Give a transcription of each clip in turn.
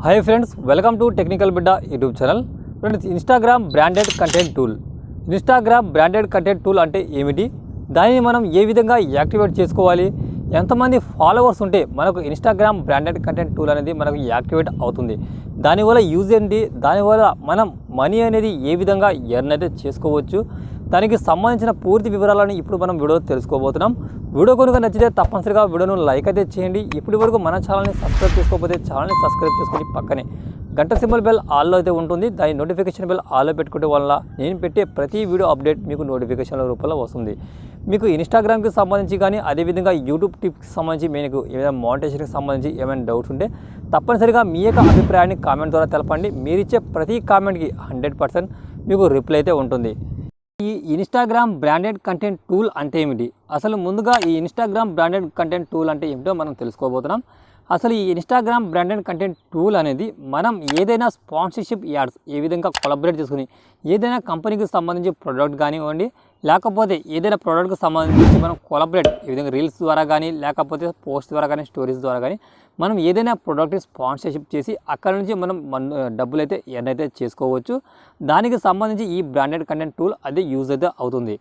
Hi friends, welcome to technical Bidda YouTube channel. Friends, Instagram branded content tool. Instagram branded content tool అంటే ఏమిటి, దానిని మనం ఏ విధంగా activate చేసుకోవాలి, ఎంతమంది ఫాలోవర్స్ ఉంటే మనకు ఇన్స్టాగ్రామ్ బ్రాండెడ్ కంటెంట్ టూల్ అనేది మనకు యాక్టివేట్ అవుతుంది, దానివల్ల యూజ్ ఏంటి, దానివల్ల మనం మనీ అనేది ఏ విధంగా ఎర్న్ అయితే చేసుకోవచ్చు, దానికి సంబంధించిన పూర్తి వివరాలను ఇప్పుడు మనం వీడియో తెలుసుకోబోతున్నాం. వీడియో కనుక నచ్చితే తప్పనిసరిగా వీడియోను లైక్ అయితే చేయండి. ఇప్పటి వరకు మన ఛానల్ని సబ్స్క్రైబ్ చేసుకోకపోతే ఛానల్ని సబ్స్క్రైబ్ చేసుకొని పక్కనే గంట సింబల్ బెల్ ఆల్లో అయితే ఉంటుంది, దాని నోటిఫికేషన్ బెల్ ఆల్లో పెట్టుకోవడం వల్ల నేను పెట్టే ప్రతి వీడియో అప్డేట్ మీకు నోటిఫికేషన్ల రూపంలో వస్తుంది. మీకు ఇన్స్టాగ్రామ్కి సంబంధించి కానీ అదేవిధంగా యూట్యూబ్ టిప్స్కి సంబంధించి మీకు ఏదైనా మానిటైజేషన్కి సంబంధించి ఏమైనా డౌట్స్ ఉంటే తప్పనిసరిగా మీ యొక్క అభిప్రాయాన్ని కామెంట్ ద్వారా తెలపండి. మీరిచ్చే ప్రతి కామెంట్కి 100% మీకు రిప్లై అయితే ఉంటుంది. ఈ ఇన్స్టాగ్రామ్ బ్రాండెడ్ కంటెంట్ టూల్ అంటే ఏమిటి, అసలు ముందుగా ఈ ఇన్స్టాగ్రామ్ బ్రాండెడ్ కంటెంట్ టూల్ అంటే ఏమిటో మనం తెలుసుకోబోతున్నాం. అసలు ఈ ఇన్స్టాగ్రామ్ బ్రాండెడ్ కంటెంట్ టూల్ అనేది మనం ఏదైనా స్పాన్సర్షిప్ యాడ్స్ ఏ విధంగా కొలాబరేట్ చేసుకుని ఏదైనా కంపెనీకి సంబంధించి ప్రోడక్ట్ కానివ్వండి, లేకపోతే ఏదైనా ప్రోడక్ట్కి సంబంధించి మనం కొలాబరేట్ ఈ విధంగా రీల్స్ ద్వారా కానీ, లేకపోతే పోస్ట్ ద్వారా కానీ, స్టోరీస్ ద్వారా కానీ మనం ఏదైనా ప్రోడక్ట్ని స్పాన్సర్షిప్ చేసి అక్కడ నుంచి మనం డబ్బులు అయితే ఎర్న్ అయితే చేసుకోవచ్చు. దానికి సంబంధించి ఈ బ్రాండెడ్ కంటెంట్ టూల్ అది యూజ్ అయితే అవుతుంది.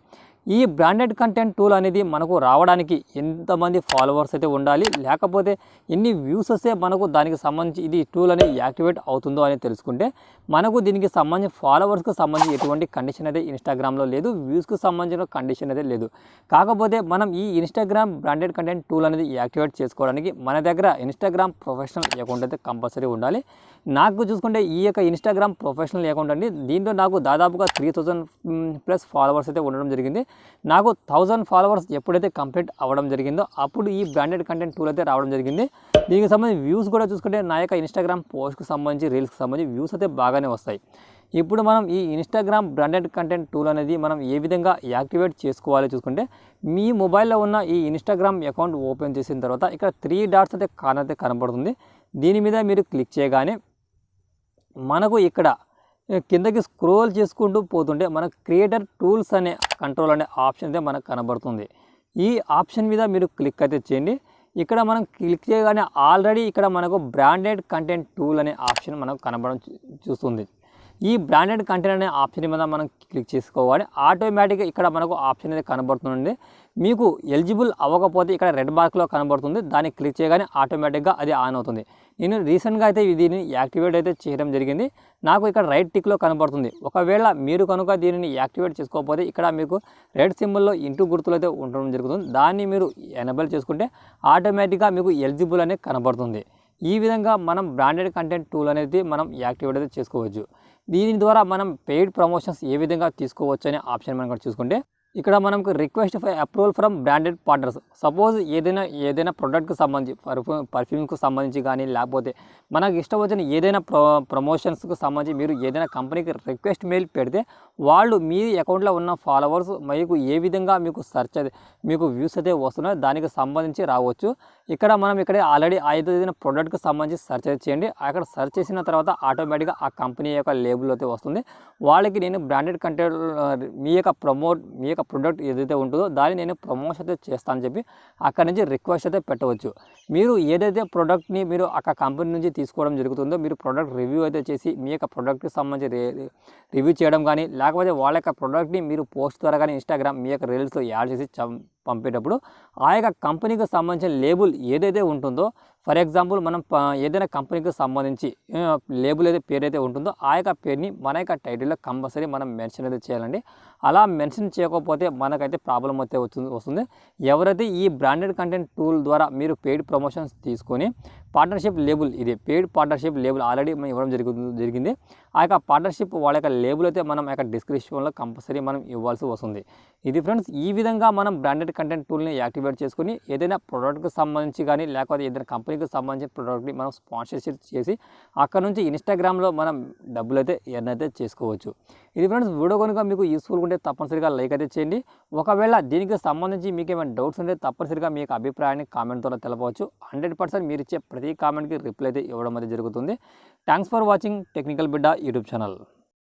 ఈ బ్రాండెడ్ కంటెంట్ టూల్ అనేది మనకు రావడానికి ఎంతమంది ఫాలోవర్స్ అయితే ఉండాలి, లేకపోతే ఎన్ని వ్యూస్ వస్తే మనకు దానికి సంబంధించి ఇది టూల్ అనేది యాక్టివేట్ అవుతుందో అని తెలుసుకుంటే మనకు దీనికి సంబంధించి ఫాలోవర్స్కి సంబంధించి ఎటువంటి కండిషన్ అయితే ఇన్స్టాగ్రామ్లో లేదు, వ్యూస్కి సంబంధించిన కండిషన్ అయితే లేదు. కాకపోతే మనం ఈ ఇన్స్టాగ్రామ్ బ్రాండెడ్ కంటెంట్ టూల్ అనేది యాక్టివేట్ చేసుకోవడానికి మన దగ్గర ఇన్స్టాగ్రామ్ ప్రొఫెషనల్ అకౌంట్ అయితే కంపల్సరీ ఉండాలి. నాకు చూసుకుంటే ఈ యొక్క ఇన్స్టాగ్రామ్ ప్రొఫెషనల్ అకౌంట్ అండి, దీంట్లో నాకు దాదాపుగా 3000+ ఫాలోవర్స్ అయితే ఉండడం జరిగింది. నాకు 1000 ఫాలోవర్స్ ఎప్పుడైతే కంప్లీట్ అవ్వడం జరిగిందో అప్పుడు ఈ బ్రాండెడ్ కంటెంట్ టూల్ అయితే రావడం జరిగింది. దీనికి సంబంధించి వ్యూస్ కూడా చూసుకుంటే నా యొక్క ఇన్స్టాగ్రామ్ పోస్ట్కి సంబంధించి రీల్స్కి సంబంధించి వ్యూస్ అయితే బాగానే వస్తాయి. ఇప్పుడు మనం ఈ ఇన్స్టాగ్రామ్ బ్రాండెడ్ కంటెంట్ టూల్ అనేది మనం ఏ విధంగా యాక్టివేట్ చేసుకోవాలి చూసుకుంటే, మీ మొబైల్లో ఉన్న ఈ ఇన్స్టాగ్రామ్ అకౌంట్ ఓపెన్ చేసిన తర్వాత ఇక్కడ 3 డాట్స్ అయితే కనబడుతుంది. దీని మీద మీరు క్లిక్ చేయగానే మనకు ఇక్కడ కిందకి స్క్రోల్ చేసుకుంటూ పోతుంటే మనకు క్రియేటర్ టూల్స్ అనే కంట్రోల్ అనే ఆప్షన్ అయితే మనకు కనబడుతుంది. ఈ ఆప్షన్ మీద మీరు క్లిక్ అయితే చేయండి. ఇక్కడ మనం క్లిక్ చేయగానే ఆల్రెడీ ఇక్కడ మనకు బ్రాండెడ్ కంటెంట్ టూల్ అనే ఆప్షన్ మనకు కనబడడం చూస్తుంది. ఈ బ్రాండెడ్ కంటెంట్ అనే ఆప్షన్ మీద మనం క్లిక్ చేసుకోవాలి. ఆటోమేటిక్గా ఇక్కడ మనకు ఆప్షన్ అనేది కనబడుతుంది. మీకు ఎలిజిబుల్ అవ్వకపోతే ఇక్కడ రెడ్ మార్క్లో కనబడుతుంది, దాన్ని క్లిక్ చేయగానే ఆటోమేటిక్గా అది ఆన్ అవుతుంది. నేను రీసెంట్గా అయితే దీన్ని యాక్టివేట్ అయితే చేయడం జరిగింది. నాకు ఇక్కడ రైట్ టిక్లో కనబడుతుంది. ఒకవేళ మీరు కనుక దీనిని యాక్టివేట్ చేసుకోకపోతే ఇక్కడ మీకు రెడ్ సింబల్లో ఇంటూ గుర్తులు అయితే ఉండడం జరుగుతుంది. దాన్ని మీరు ఎనేబుల్ చేసుకుంటే ఆటోమేటిక్గా మీకు ఎలిజిబుల్ అనేది కనబడుతుంది. ఈ విధంగా మనం బ్రాండెడ్ కంటెంట్ టూల్ అనేది మనం యాక్టివేట్ అయితే చేసుకోవచ్చు. దీని ద్వారా మనం పెయిడ్ ప్రమోషన్స్ ఏ విధంగా తీసుకోవచ్చు అనే ఆప్షన్ మనం చూసుకుంటే ఇక్కడ మనకు request for approval from branded partners. Suppose ఏదైనా ప్రోడక్ట్కి సంబంధించి పర్ఫ్యూమ్కి సంబంధించి కానీ, లేకపోతే మనకు ఇష్టం వచ్చిన ఏదైనా ప్రమోషన్స్కి సంబంధించి మీరు ఏదైనా కంపెనీకి రిక్వెస్ట్ మెయిల్ పెడితే వాళ్ళు మీ అకౌంట్లో ఉన్న ఫాలోవర్స్ మీకు ఏ విధంగా మీకు వ్యూస్ అయితే వస్తున్నాయో దానికి సంబంధించి రావచ్చు. ఇక్కడ ఆల్రెడీ ఏదైనా ప్రోడక్ట్కి సంబంధించి సెర్చ్ చేయండి. అక్కడ సెర్చ్ చేసిన తర్వాత ఆటోమేటిక్గా ఆ కంపెనీ యొక్క లేబుల్ అయితే వస్తుంది. వాళ్ళకి నేను బ్రాండెడ్ కంటెంట్ మీ యొక్క ప్రోడక్ట్ ఏదైతే ఉంటుందో దాన్ని నేను ప్రమోషన్ అయితే చేస్తానని చెప్పి అక్కడ నుంచి రిక్వెస్ట్ అయితే పెట్టవచ్చు. మీరు ఏదైతే ప్రోడక్ట్ని మీరు అక్కడ కంపెనీ నుంచి తీసుకోవడం జరుగుతుందో మీరు ప్రోడక్ట్ రివ్యూ అయితే చేసి మీ యొక్క ప్రోడక్ట్కి సంబంధించి రివ్యూ చేయడం కానీ, లేకపోతే వాళ్ళ యొక్క ప్రోడక్ట్ని మీరు పోస్ట్ ద్వారా కానీ ఇన్స్టాగ్రామ్ మీ యొక్క రీల్స్లో యాడ్ చేసి పంపేటప్పుడు ఆ యొక్క కంపెనీకి సంబంధించిన లేబుల్ ఏదైతే ఉంటుందో, ఫర్ ఎగ్జాంపుల్ మనం ఏదైనా కంపెనీకి సంబంధించి లేబుల్ అయితే పేరు అయితే ఉంటుందో ఆ యొక్క పేరుని మన యొక్క టైటిల్లో కంపల్సరీ మనం మెన్షన్ అయితే చేయాలండి. అలా మెన్షన్ చేయకపోతే మనకైతే ప్రాబ్లం అయితే వస్తుంది. ఎవరైతే ఈ బ్రాండెడ్ కంటెంట్ టూల్ ద్వారా మీరు పెయిడ్ ప్రమోషన్స్ తీసుకొని పార్ట్నర్షిప్ లేబుల్, ఇది పెయిడ్ పార్ట్నర్షిప్ లేబుల్ ఆల్రెడీ మనం ఇవ్వడం జరిగింది. ఆ యొక్క పార్ట్నర్షిప్ వాళ్ళ యొక్క లేబుల్ అయితే మనం యొక్క డిస్క్రిప్షన్లో కంపల్సరీ మనం ఇవ్వాల్సి వస్తుంది. ఇది ఫ్రెండ్స్, ఈ విధంగా మనం బ్రాండెడ్ కంటెంట్ టూల్ని యాక్టివేట్ చేసుకుని ఏదైనా ప్రోడక్ట్కి సంబంధించి కానీ, లేకపోతే ఏదైనా కంపెనీకి సంబంధించిన ప్రోడక్ట్ని మనం స్పాన్సర్షిప్ చేసి అక్కడ నుంచి ఇన్స్టాగ్రామ్లో మనం డబ్బులు అయితే ఎర్న్ అయితే చేసుకోవచ్చు. ఇది ఫ్రెండ్స్, వీడియో కనుక మీకు యూస్ఫుల్గా ఉంటే తప్పనిసరిగా లైక్ అయితే చేయండి. ఒకవేళ దీనికి సంబంధించి మీకు ఏమైనా డౌట్స్ ఉంటే తప్పనిసరిగా మీ యొక్క అభిప్రాయాన్ని కామెంట్ ద్వారా తెలపవచ్చు. 100% మీరు ఇచ్చే ప్రతి కామెంట్కి రిప్లై అయితే ఇవ్వడం అయితే జరుగుతుంది. Thanks for watching technical Bidda YouTube channel.